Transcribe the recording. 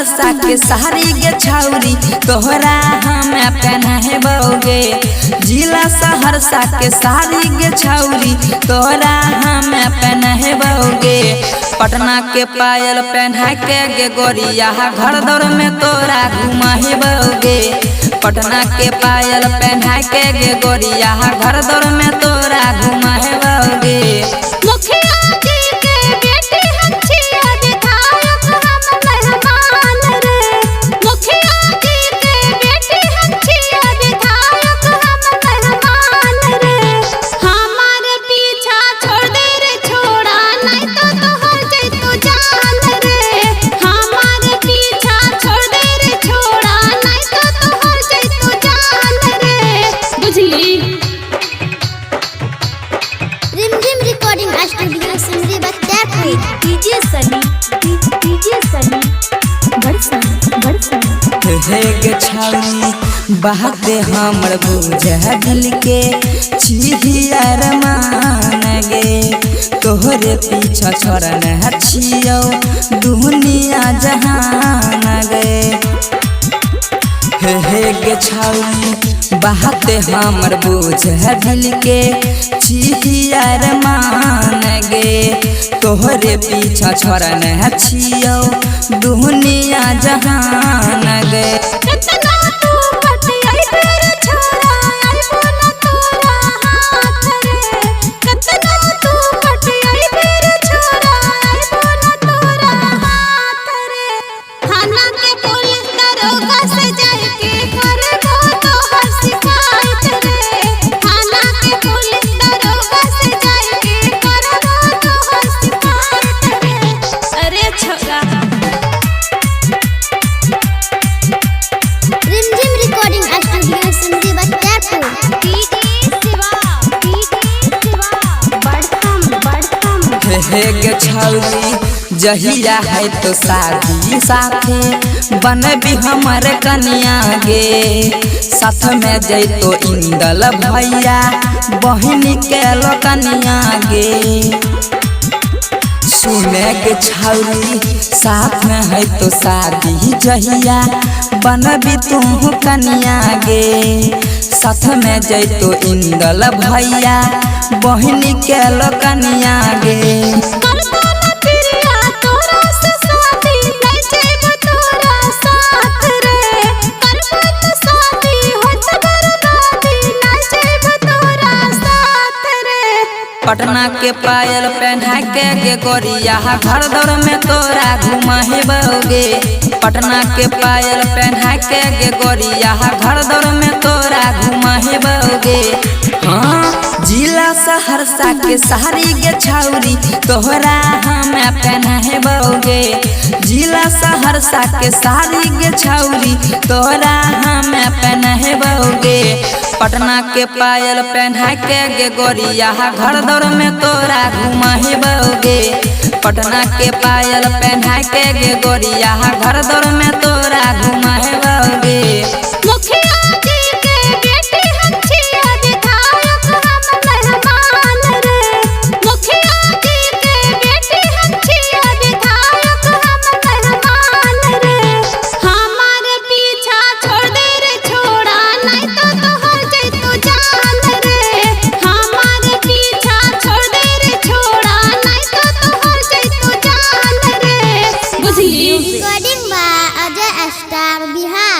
सहरसा के सारी गे छौरी तोहरा हम पहनाबोगे। जिला सहरसा के सारी गे छौरी तोहरा हम पहनाबोगे। पटना के पायल पहना के गे गोरिया घर दौर में तोरा घुमाबोगे। पटना के पायल पहना के गे गोरिया घर दौर में तोरा घुमाबोगे। बात हमर बुझ दिल के छियर मान गे। तोहरे पीछा छोड़न छियो दुनिया जहान गे। हे गे छौरी बात हमर बुझ दिल के छियर मान गे। तोहरे पीछा छोड़न छियो दुनिया जहान गे। गे छौरी जहिया है तो शादी साथे बनबी हमर कन्या गे। साथ में जैतो इंदल भैया बहन के लोकनिया गे। सुने गे छौरी साथ में है तो शादी जहिया बनबी तू कन्या गे। साथ में जैतो इंदल भैया बहन के लोकनिया गे। पटना के पायल पहना के गे गोरिया घर दौर में तोरा घुमाबोगे। पटना के पायल पहना के गे गोरिया घर दौर में तोरा घुमाबोगे। हाँ जिला सहरसा के सारी गे छौरी तोहरा हम पहनाबोगे। जिला सहरसा के सारी गे छौरी तोहरा हम पहनाबोगे। पटना के पायल पहना के गे गोरिया घर दौर में तोरा घुमाबोगे। पटना के पायल पहना के गे गोरिया घर दौर में तोरा घुमाबोगे। बुझली।